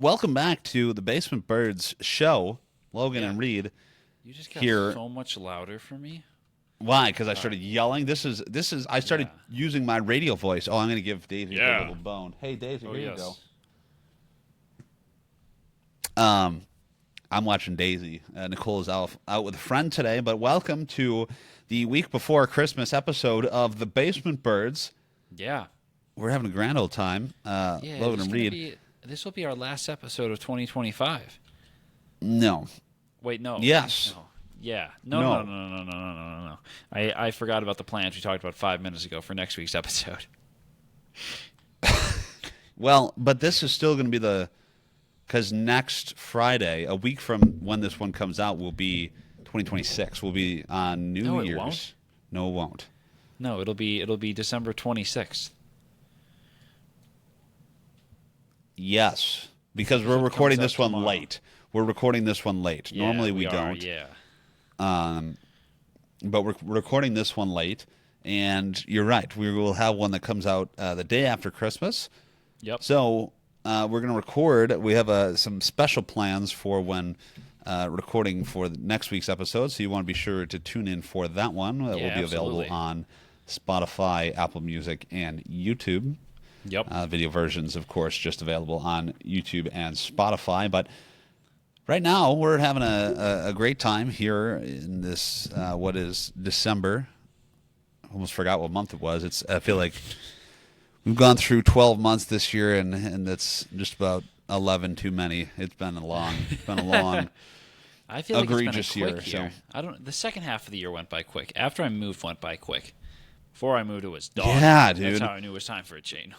Welcome back to the Basement Birds show. Logan and Reid You just got here. so much louder for me. Why? Because I started yelling. This is. I started Yeah. using my radio voice. Oh, I'm going to give Daisy a Yeah. little bone. Hey, Daisy, Oh, here you yes. go. I'm watching Daisy. Nicole is out with a friend today, but welcome to the week before Christmas episode of the Basement Birds. Yeah. We're having a grand old time. Logan and Reid. This will be our last episode of 2025. No. Wait, no. Yes. No. Yeah. No. No. No. I forgot about the plans we talked about 5 minutes ago for next week's episode. Well, but this is still going to be because next Friday, a week from when this one comes out, will be 2026. Will be on New No, it Year's. won't. No, it won't. No, it'll be December 26th. Yes, because we're it recording comes out this one tomorrow. late. We're recording this one late. Yeah, Normally we are, don't. Yeah. But we're recording this one late, and you're right. We will have one that comes out the day after Christmas. Yep. So we're going to record. We have some special plans for when recording for next week's episode. So you want to be sure to tune in for that one. It will be available absolutely. on Spotify, Apple Music, and YouTube. Yep. Video versions, of course, just available on YouTube and Spotify. But right now, we're having a great time here in this, what is December. Almost forgot what month it was. I feel like we've gone through 12 months this year, and that's just about 11 too many. It's been a long I feel like egregious it's been a year, quick year. The second half of the year went by quick. After I moved, went by quick. Before I moved, it was dog. Yeah, dude. That's how I knew it was time for a change.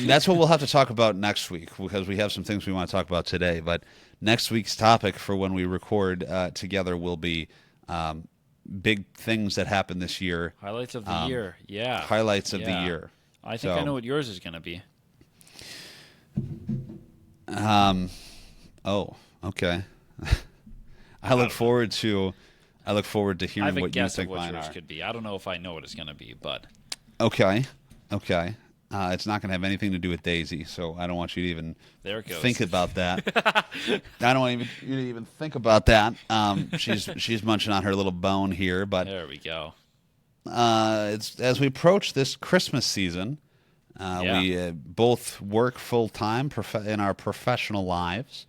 That's what we'll have to talk about next week, because we have some things we want to talk about today. But next week's topic for when we record together will be big things that happened this year. Highlights of the year. Yeah. Highlights of the Yeah. year. I think I know what yours is going to be. Oh, okay. I look forward to I hearing have a what you guess think of what mine yours are. could be. I don't know if I know what it's going to be, but Okay. It's not going to have anything to do with Daisy, so I don't want you to even there it goes. think about that. I don't want you to even think about that. She's munching on her little bone here, but There we go. it's as we approach this Christmas season. We both work full time in our professional lives,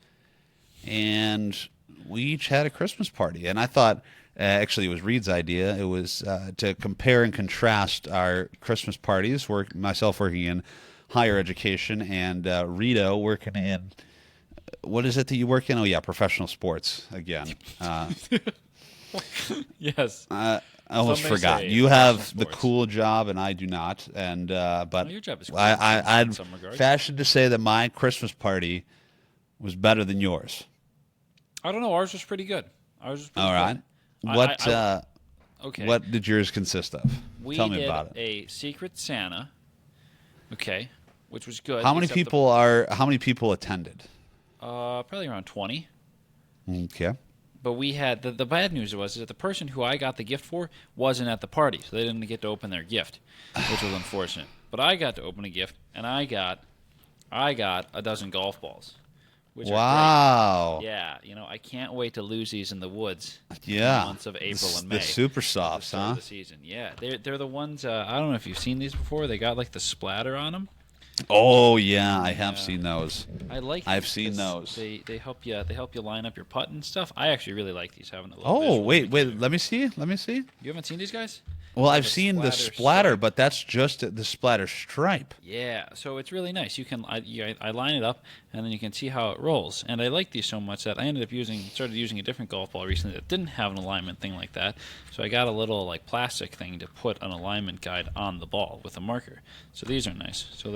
and we each had a Christmas party. And I thought, actually, it was Reed's idea. It was to compare and contrast our Christmas parties. Myself working in higher education, and Rito working in, what is it that you work in? Oh yeah, professional sports again. Yes. I almost Some may forgot. say You have professional the sports. cool job, and I do not. And but Well, your job is cool I'd in some regards. fashioned to say that my Christmas party was better than yours. I don't know. Ours was pretty good. Ours was pretty All right. good. Okay. What did yours consist of? We Tell me did about it. a Secret Santa. Okay. Which was good. How many except people attended? probably around 20. Okay. But we had the bad news was that the person who I got the gift for wasn't at the party, so they didn't get to open their gift, which was unfortunate. But I got to open a gift, and I got a dozen golf balls, which are Wow. great. Yeah, I can't wait to lose these in the woods. Yeah. In the months of April and May. The super at the softs, start huh? of the season. Yeah, they're the ones. I don't know if you've seen these before. They got like the splatter on them. Oh yeah, I have seen those. I like. I've these seen 'cause those. They help you line up your putt and stuff. I actually really like these. Having a little. Oh visual wait, indicator. let me see. You haven't seen these guys? Well, I've The seen the splatter splatter, stripe. but that's just the splatter stripe. Yeah, so it's really nice. I line it up, and then you can see how it rolls. And I like these so much that I started using a different golf ball recently that didn't have an alignment thing like that. So I got a little like plastic thing to put an alignment guide on the ball with a marker. So these are nice. So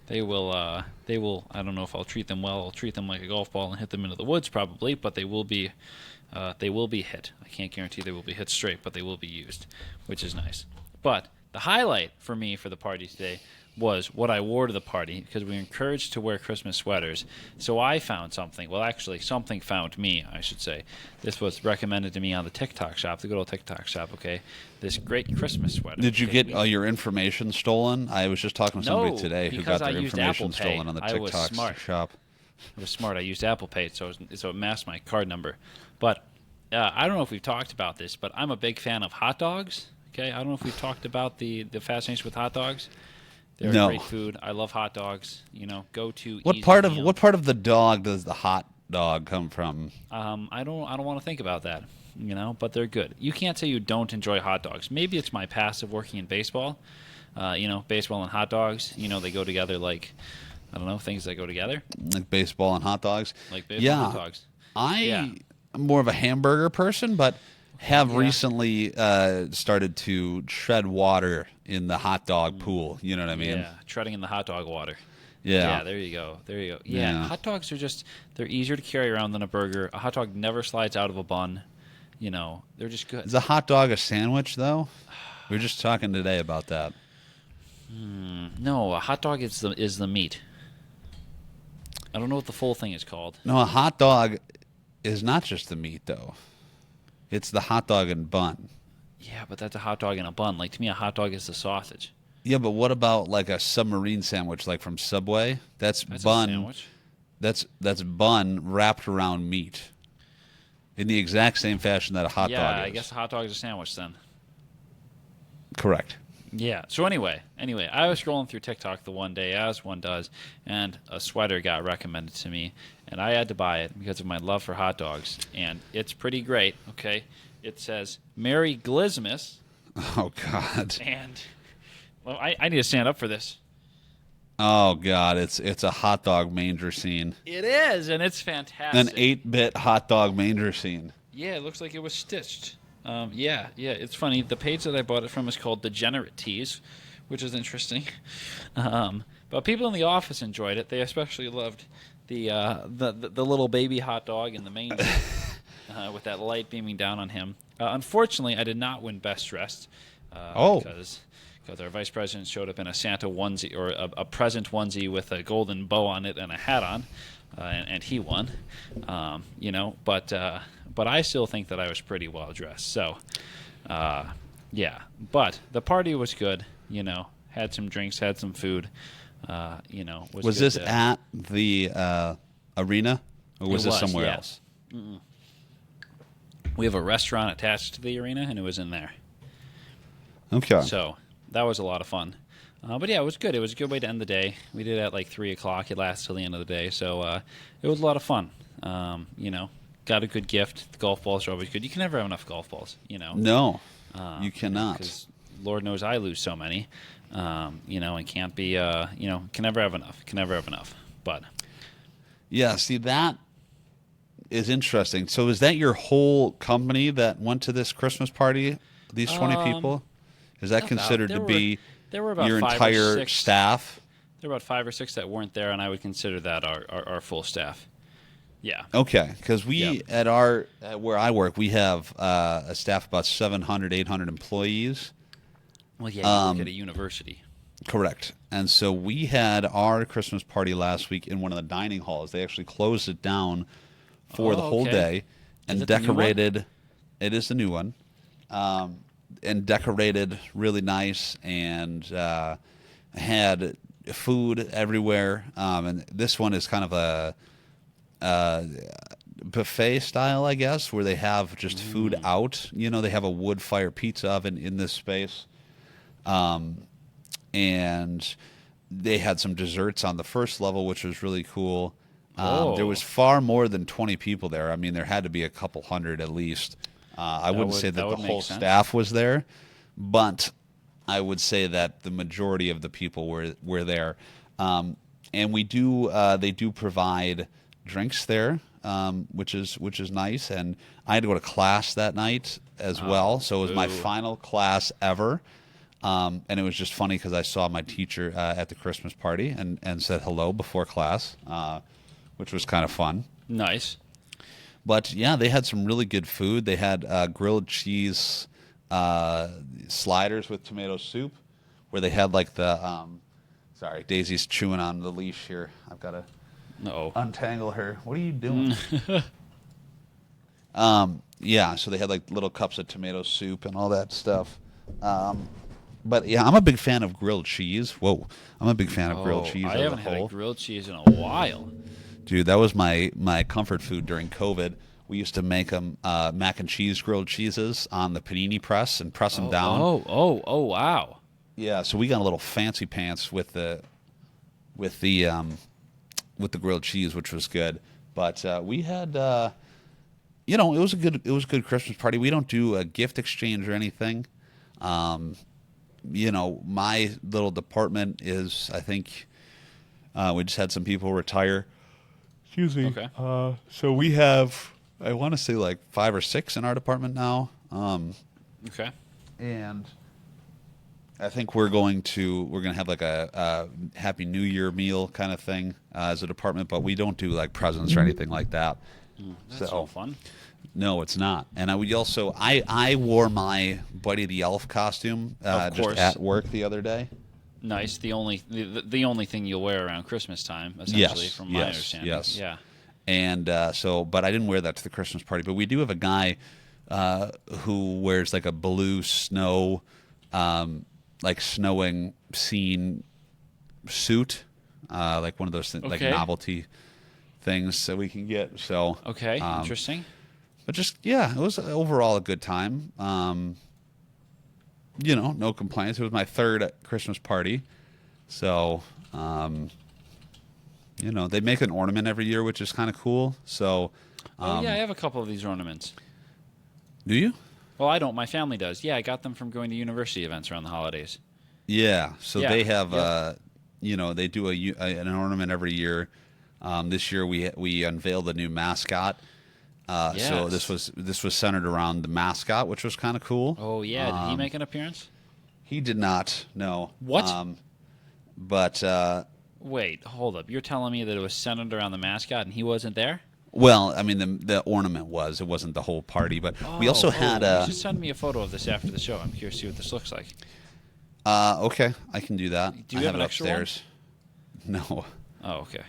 they will. I don't know if I'll treat them well. I'll treat them like a golf ball and hit them into the woods probably, but they will be hit. I can't guarantee they will be hit straight, but they will be used, which is nice. But the highlight for me for the party today was what I wore to the party, because we were encouraged to wear Christmas sweaters. So I found something. Well, actually, something found me, I should say. This was recommended to me on the TikTok shop, the good old TikTok shop, okay? This great Christmas sweater. Did you Okay, get all your information stolen? I was just talking to somebody No, today who because got I their used information Apple Pay. stolen on the I was TikTok smart. shop. I was smart. I used Apple Pay, so it masked my card number. But I don't know if we've talked about this, but I'm a big fan of hot dogs. Okay, I don't know if we've talked about the fascination with hot dogs. They're No. great food. I love hot dogs. Go to What easy part of meal. what part of the dog does the hot dog come from? I don't want to think about that. But they're good. You can't say you don't enjoy hot dogs. Maybe it's my past of working in baseball. Baseball and hot dogs. They go together like, I don't know, things that go together. Like baseball and hot dogs. Like baseball and hot dogs. I'm more of a hamburger person, but have recently started to tread water in the hot dog pool. You know what I mean? Yeah, treading in the hot dog water. Yeah. Yeah, there you go. Yeah, hot dogs are they're easier to carry around than a burger. A hot dog never slides out of a bun. They're just good. Is a hot dog a sandwich, though? We were just talking today about that. No, a hot dog is the meat. I don't know what the full thing is called. No, a hot dog is not just the meat, though. It's the hot dog and bun. Yeah, but that's a hot dog in a bun. Like, to me, a hot dog is the sausage. Yeah, but what about like a submarine sandwich, like from Subway? That's bun. A sandwich. That's bun wrapped around meat, in the exact same fashion that a hot dog is. Yeah, I guess a hot dog is a sandwich then. Correct. Yeah. So anyway, I was scrolling through TikTok the one day, as one does, and a sweater got recommended to me, and I had to buy it because of my love for hot dogs, and it's pretty great. Okay, it says "Merry Glizmas," Oh God. and well, I need to stand up for this. Oh God, it's a hot dog manger scene. It is, and it's fantastic. An 8-bit hot dog manger scene. Yeah, it looks like it was stitched. Yeah, it's funny. The page that I bought it from is called Degenerate Tees, which is interesting. But people in the office enjoyed it. They especially loved the little baby hot dog in the manger with that light beaming down on him. Unfortunately, I did not win Best Dressed because our vice president showed up in a Santa onesie or a present onesie with a golden bow on it and a hat on, and he won. But I still think that I was pretty well dressed. So, yeah. But the party was good. Had some drinks, had some food. Was this at the arena, or was this somewhere else? Mm-mm. We have a restaurant attached to the arena, and it was in there. Okay. So that was a lot of fun. But yeah, it was good. It was a good way to end the day. We did it at like 3 o'clock. It lasted till the end of the day. So it was a lot of fun. Got a good gift. The golf balls are always good. You can never have enough golf balls, No, you cannot. Because Lord knows I lose so many, and can't be, can never have enough. Can never have enough. But yeah, see, that is interesting. So is that your whole company that went to this Christmas party, these 20 people? Is that considered to be there were about your 5 or entire 6 staff? There were about 5 or 6 that weren't there, and I would consider that our full staff. Yeah. Okay, because at where I work, we have a staff of about 700, 800 employees. Well, yeah, you work at a university. Correct. And so we had our Christmas party last week in one of the dining halls. They actually closed it down for the whole day and decorated. It is the new one. And decorated really nice and had food everywhere. And this one is kind of a buffet style, I guess, where they have just food out. They have a wood fire pizza oven in this space. And they had some desserts on the first level, which was really cool. There was far more than 20 people there. I mean, there had to be a couple hundred at least. I wouldn't say that the whole staff was there, but I would say that the majority of the people were there. And they do provide drinks there, which is nice. And I had to go to class that night as well, so it was my final class ever. And it was just funny because I saw my teacher at the Christmas party and said hello before class, which was kind of fun. Nice. But yeah, they had some really good food. They had grilled cheese sliders with tomato soup, where they had like the sorry, Daisy's chewing on the leash here. I've got to untangle her. What are you doing? Yeah, so they had like little cups of tomato soup and all that stuff. But yeah, I'm a big fan of grilled cheese. Whoa, I'm a big fan of grilled cheese. I haven't had a grilled cheese in a while. Dude, that was my comfort food during COVID. We used to make them mac and cheese grilled cheeses on the panini press and press them down. Wow. Yeah, so we got a little fancy pants with the grilled cheese, which was good. But we had, it was a good Christmas party. We don't do a gift exchange or anything. My little department is, I think, we just had some people retire. Excuse me. Okay. So we have, I want to say like 5 or 6 in our department now. Okay. And I think we're going to have like a Happy New Year meal kind of thing as a department, but we don't do like presents or anything like that. That's so fun. No, it's not. And I wore my Buddy the Elf costume just at work the other day. Nice. The only thing you'll wear around Christmas time, essentially, from my understanding. Yes. Yeah. And but I didn't wear that to the Christmas party. But we do have a guy who wears like a blue snow, like snowing scene suit, like one of those like novelty things that we can get. So okay, interesting. But just it was overall a good time. No complaints. It was my 3rd Christmas party, so they make an ornament every year, which is kind of cool. So I have a couple of these ornaments. Do you? Well, I don't. My family does. Yeah, I got them from going to university events around the holidays. Yeah, so they have they do an ornament every year. This year we unveiled a new mascot. Yes. So this was centered around the mascot, which was kind of cool. Oh yeah, did he make an appearance? He did not. No. What? But wait, hold up. You're telling me that it was centered around the mascot and he wasn't there? Well, I mean the ornament was. It wasn't the whole party, but we also had you should send me a photo of this after the show. I'm curious to see what this looks like. Okay, I can do that. Do you have it an extra upstairs? No. Oh, okay.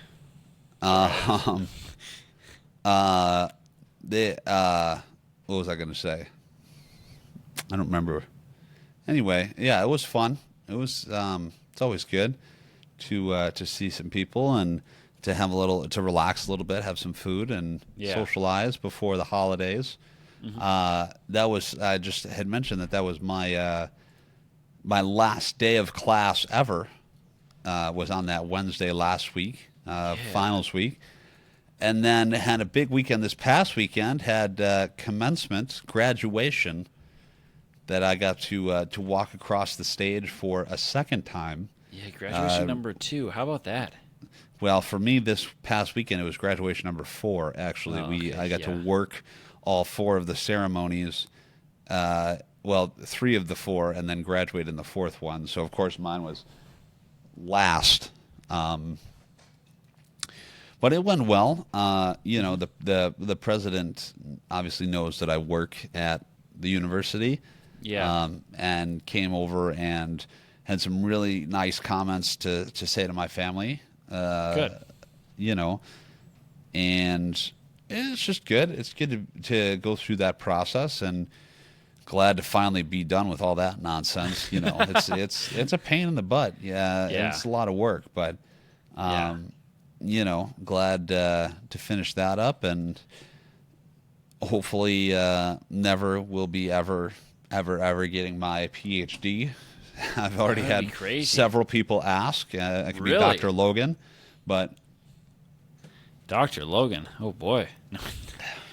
What was I going to say? I don't remember. Anyway, yeah, it was fun. It was it's always good to see some people and to have to relax a little bit, have some food and socialize before the holidays. That was I just had mentioned that was my my last day of class ever was on that Wednesday last week, finals week. And then had a big weekend this past weekend, had commencement, graduation, that I got to walk across the stage for a second time. Yeah, graduation number 2. How about that? Well, for me this past weekend, it was graduation number 4, actually. I got to work all 4 of the ceremonies, 3 of the 4, and then graduate in the 4th one. So, of course, mine was last. But it went well. The president obviously knows that I work at the university. Yeah. And came over and had some really nice comments to say to my family. Good. And it's just good. It's good to go through that process, and glad to finally be done with all that nonsense. It's a pain in the butt. Yeah. It's a lot of work, but glad to finish that up, and hopefully never will be ever getting my PhD. I've already had several people ask. It could be Dr. Logan, but Dr. Logan. Oh boy.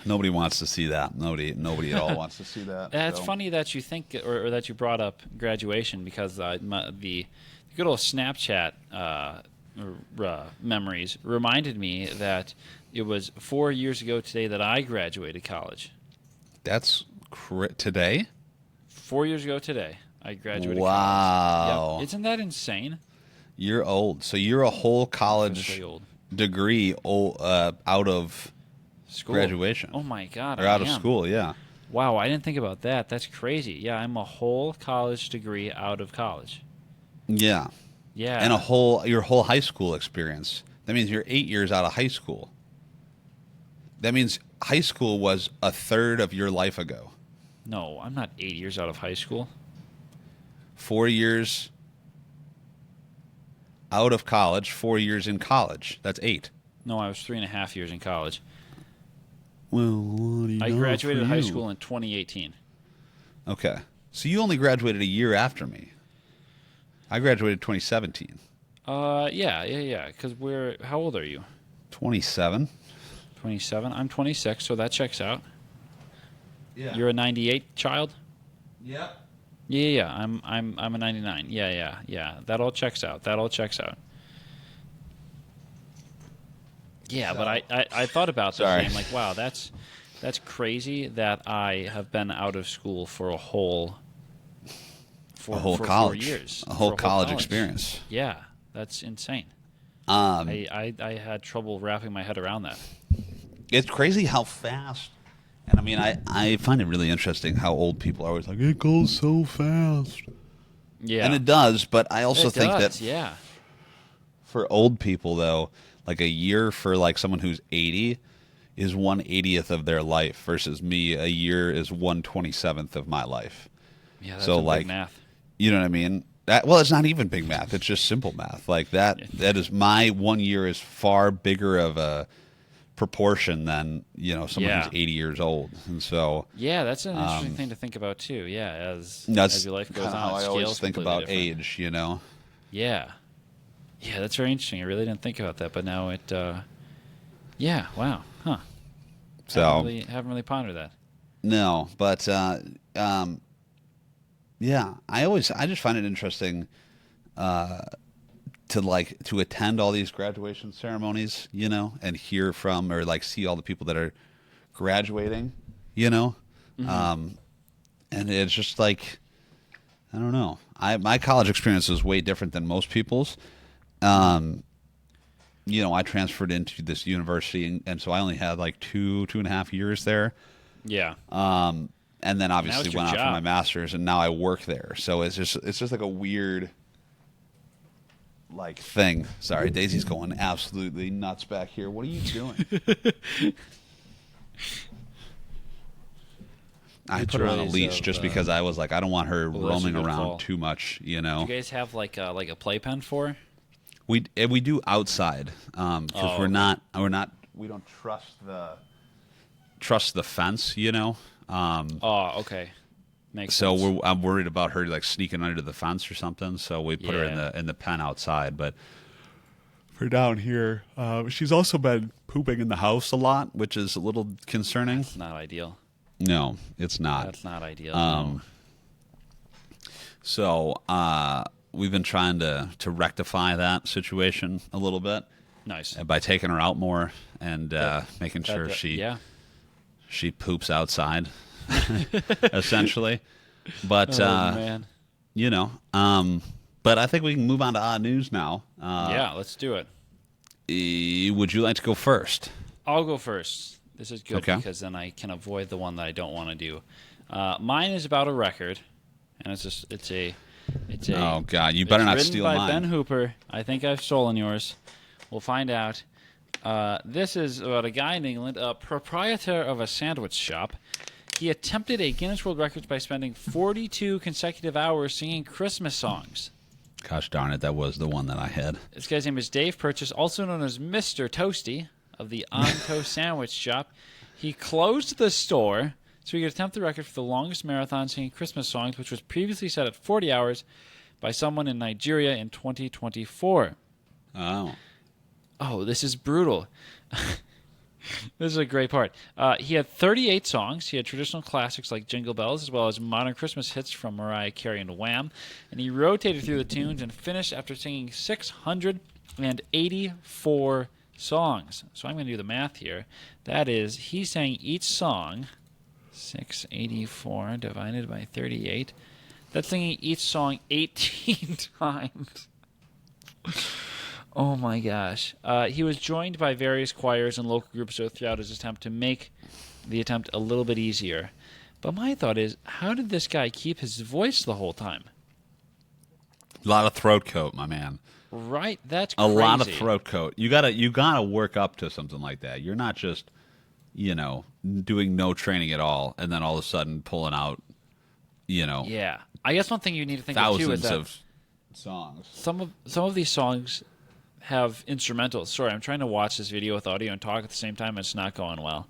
nobody wants to see that. Nobody at all wants to see that. It's funny that you think or that you brought up graduation, because the good old Snapchat memories reminded me that it was 4 years ago today that I graduated college. That's today? 4 years ago today, I graduated college. Wow. Yep. Isn't that insane? You're old. So you're a whole college degree out of school. Graduation. Oh, my God. Or out of school, yeah. Wow, I didn't think about that. That's crazy. Yeah, I'm a whole college degree out of college. Yeah. Yeah. And your whole high school experience. That means you're 8 years out of high school. That means high school was a third of your life ago. No, I'm not 8 years out of high school. 4 years out of college, 4 years in college. That's 8. No, I was 3.5 years in college. Well, what do you I know graduated for high you? school in 2018. Okay. So you only graduated a year after me. I graduated 2017. Yeah. Because how old are you? 27. 27. I'm 26, so that checks out. Yeah. You're a 98 child? Yep. Yeah. I'm a 99. Yeah. That all checks out. Yeah, So- but I thought about this Sorry. and I'm like, wow, that's crazy that I have been out of school for a whole for 4 college years. A whole For college experience. Yeah, that's insane. Um, I had trouble wrapping my head around that. It's crazy how fast. And I mean, I find it really interesting how old people are always like, it goes so fast. Yeah. And it does, but I also think that yeah. for old people, though, like a year for like someone who's 80 is 1/80th of their life versus me, a year is 1/27th of my life. Yeah, that's So, some like, big math. You know what I mean? Well, it's not even big math. It's just simple math. Like that. That is my 1 year is far bigger of a proportion than someone who's 80 years old. And so Yeah, that's an interesting thing to think about too. Yeah, as that's your life goes on, how it I always scales think completely about different. age. Yeah, that's very interesting. I really didn't think about that, but now it. Yeah, wow, huh? So haven't really pondered that. no, but yeah, I just find it interesting to attend all these graduation ceremonies, and hear from or like see all the people that are graduating, and it's just like I don't know. My college experience was way different than most people's. I transferred into this university, and so I only had like 2.5 years there. Yeah. And then obviously it's your went out for job. my master's, and now I work there. So it's just like a weird like thing. Sorry, Daisy's going absolutely nuts back here. What are you doing? I put her on a leash just because I was like, I don't want her that's a roaming good around call. too much. Do you guys have like a playpen for her? We do outside because Oh, we okay. don't trust the fence. Oh, okay. Makes So sense. I'm worried about her like sneaking under the fence or something. So we put her Yeah. in the pen outside. But for down here, she's also been pooping in the house a lot, which is a little concerning. It's not ideal. No, it's not. That's not ideal. No. So we've been trying to rectify that situation a little bit Nice. by taking her out more and making sure Yeah. she poops outside, essentially. But Oh man. but I think we can move on to odd news now. Yeah, let's do it. Would you like to go first? I'll go first. This is good Okay. because then I can avoid the one that I don't want to do. Mine is about a record, and it's a. Oh God, you better it's not written steal by mine. Ben Hooper. I think I've stolen yours. We'll find out. This is about a guy in England, a proprietor of a sandwich shop. He attempted a Guinness World Records by spending 42 consecutive hours singing Christmas songs. Gosh darn it, that was the one that I had. This guy's name is Dave Purchase, also known as Mr. Toasty of the On Toast Sandwich Shop. He closed the store so he could attempt the record for the longest marathon singing Christmas songs, which was previously set at 40 hours by someone in Nigeria in 2024. Oh. Oh, this is brutal. This is a great part. He had 38 songs. He had traditional classics like Jingle Bells, as well as modern Christmas hits from Mariah Carey and Wham. And he rotated through the tunes and finished after singing 684 songs. So I'm going to do the math here. That is, he sang each song, 684 divided by 38. That's singing each song 18 times. Oh my gosh. He was joined by various choirs and local groups throughout his attempt to make the attempt a little bit easier. But my thought is, how did this guy keep his voice the whole time? A lot of throat coat, my man. Right? That's A crazy. lot of throat coat. You gotta work up to something like that. You're not just, doing no training at all and then all of a sudden pulling out, Yeah. I guess one thing you need to think of too is thousands that of songs. some of these songs have instrumentals. Sorry, I'm trying to watch this video with audio and talk at the same time. It's not going well.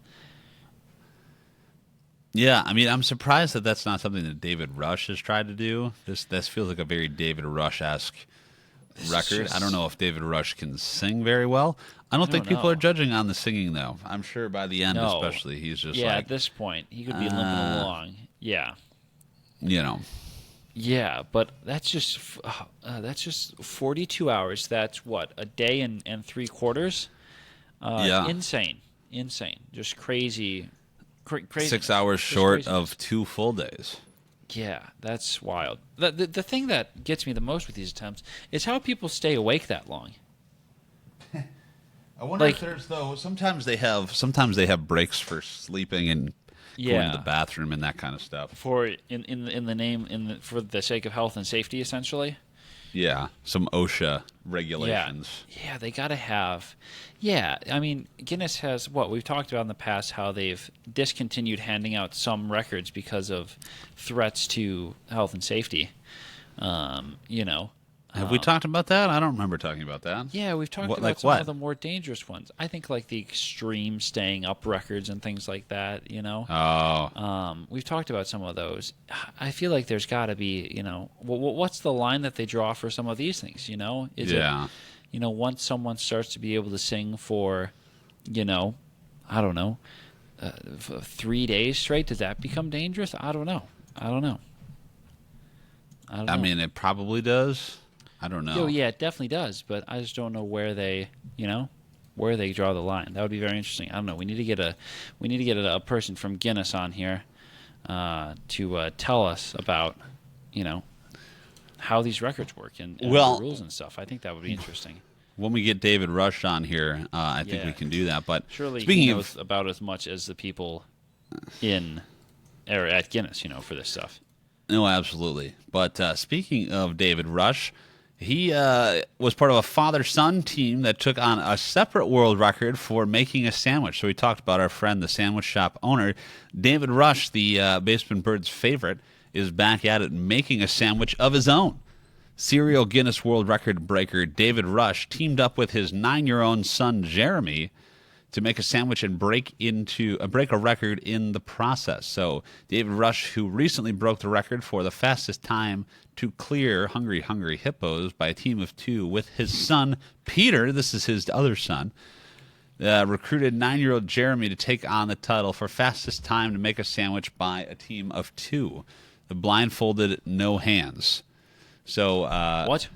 Yeah, I mean, I'm surprised that that's not something that David Rush has tried to do. This feels like a very David Rush-esque record. I don't know if David Rush can sing very well. I don't think people are judging on the singing, though. I'm sure by the end, especially, he's just at this point, he could be limping along. Yeah. You know. Yeah, but that's just 42 hours. That's what, a day and 3/4? Insane. Just crazy. 6 hours short of 2 full days. Yeah, that's wild. The thing that gets me the most with these attempts is how people stay awake that long. I wonder if there's sometimes they have breaks for sleeping and going to the bathroom and that kind of stuff. For for the sake of health and safety, essentially. Yeah, some OSHA regulations. Yeah, they got to have. Yeah, I mean, Guinness has we've talked about in the past, how they've discontinued handing out some records because of threats to health and safety. Have we talked about that? I don't remember talking about that. Yeah, we've talked about some of the more dangerous ones. I think like the extreme staying up records and things like that, Oh. We've talked about some of those. I feel like there's got to be, what's the line that they draw for some of these things, Is it, once someone starts to be able to sing for, I don't know, 3 days straight, does that become dangerous? I don't know. I mean, it probably does. I don't know. Yeah, it definitely does, but I just don't know where they draw the line. That would be very interesting. I don't know. We need to get a person from Guinness on here to tell us about, how these records work and the rules and stuff. I think that would be interesting. When we get David Rush on here, I think we can do that. But surely he knows about as much as the people at Guinness, for this stuff. No, absolutely. But speaking of David Rush, he was part of a father-son team that took on a separate world record for making a sandwich. So we talked about our friend, the sandwich shop owner. David Rush, the Basement Birds favorite, is back at it making a sandwich of his own. Serial Guinness World Record breaker David Rush teamed up with his 9-year-old son, Jeremy, to make a sandwich and break a record in the process. So David Rush, who recently broke the record for the fastest time to clear Hungry Hungry Hippos by a team of 2 with his son, Peter, this is his other son, recruited 9-year-old Jeremy to take on the title for fastest time to make a sandwich by a team of 2. The blindfolded, no hands. So what?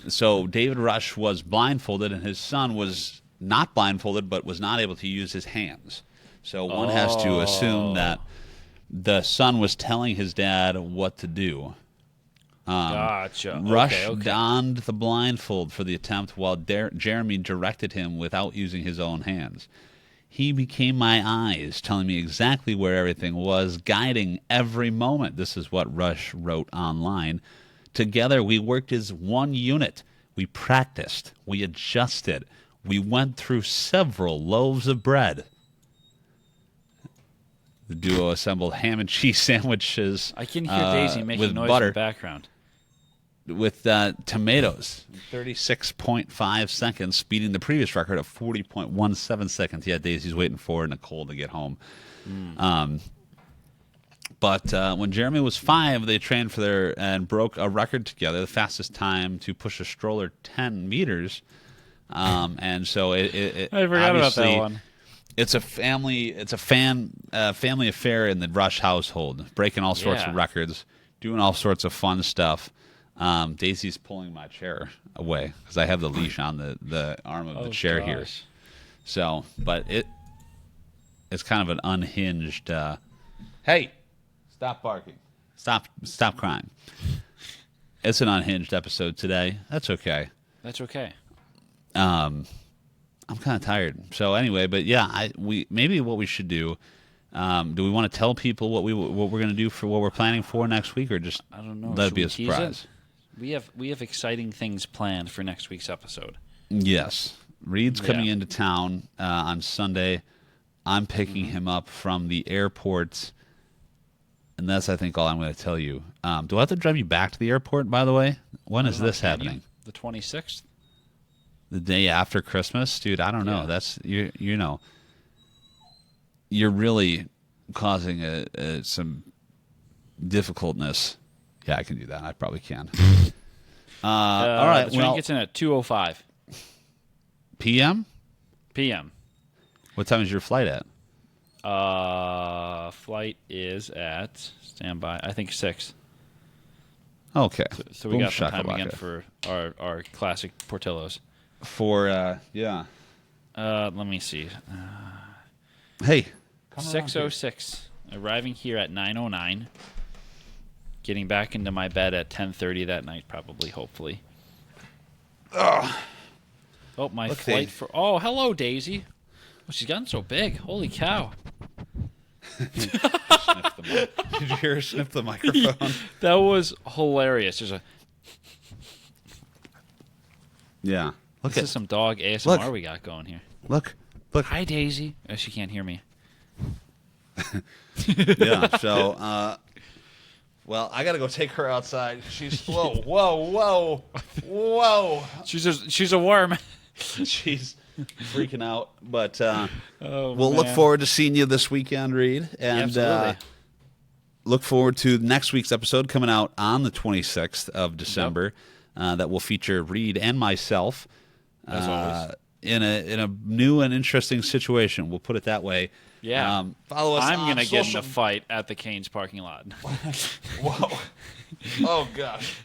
So David Rush was blindfolded and his son was not blindfolded, but was not able to use his hands. So one has to assume that the son was telling his dad what to do. Gotcha. Rush donned the blindfold for the attempt while Jeremy directed him without using his own hands. He became my eyes, telling me exactly where everything was, guiding every moment. This is what Rush wrote online. Together, we worked as one unit. We practiced. We adjusted. We went through several loaves of bread. The duo assembled ham and cheese sandwiches. I can hear Daisy making noise butter, in the background. With tomatoes, 36.5 seconds, beating the previous record of 40.17 seconds. Yeah, Daisy's waiting for Nicole to get home. But when Jeremy was 5, they trained and broke a record together, the fastest time to push a stroller 10 meters. And so I forgot about that one. It's a family affair in the Rush household, breaking all sorts of records, doing all sorts of fun stuff. Daisy's pulling my chair away because I have the leash on the arm of the chair here. So, but it's kind of an unhinged. Hey, stop barking! Stop crying! It's an unhinged episode today. That's okay. That's okay. I'm kind of tired. So anyway, but yeah, maybe what we should do. Do we want to tell people what we're going to do for what we're planning for next week, or just I don't know? That'd be a surprise. We have exciting things planned for next week's episode. Yes, Reid's coming into town on Sunday. I'm picking him up from the airport, and that's I think all I'm going to tell you. Do I have to drive you back to the airport? By the way, when is this happening? The 26th. the day after Christmas, dude, I don't know. Yeah. That's you're really causing some difficultness. Yeah, I can do that. I probably can. All right. The train gets in at 2:05 p.m. p.m. What time is your flight at? Flight is at standby. I think 6. Okay. So we Boom got some time shakalaka. again for our classic Portillo's. For yeah. Let me see. Hey. 6:06. Arriving here at 9:09. Getting back into my bed at 10:30 that night, probably, hopefully. Oh, my Look, flight Dave. for... Oh, hello, Daisy. Oh, she's gotten so big. Holy cow. Did you hear her sniff the microphone? That was hilarious. There's a... Yeah. Look This at is some dog ASMR Look. we got going here. look. Hi, Daisy. Oh, she can't hear me. Yeah. So well, I gotta go take her outside. She's whoa. She's a worm. She's freaking out. But Oh, we'll look forward to seeing you this weekend, Reid. And absolutely. look forward to next week's episode coming out on the 26th of December. That will feature Reid and myself. As always. In a new and interesting situation. We'll put it that way. Yeah. Follow us I'm on going to get in social... a fight at the Canes parking lot. Whoa. Oh, gosh.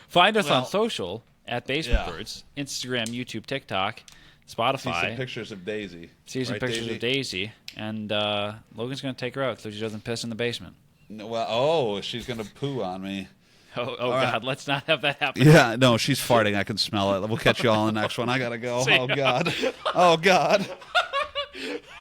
Find us Well, on social at Basement yeah. Birds, Instagram, YouTube, TikTok, See some Spotify. pictures of Daisy. See some Right, pictures of Daisy. And Logan's going to take her out so she doesn't piss in the basement. No, well, she's going to poo on me. Oh right. God, let's not have that happen. Yeah, no, she's farting. I can smell it. We'll catch you all in the next one. I got to go. See Oh, ya. God. Oh, God.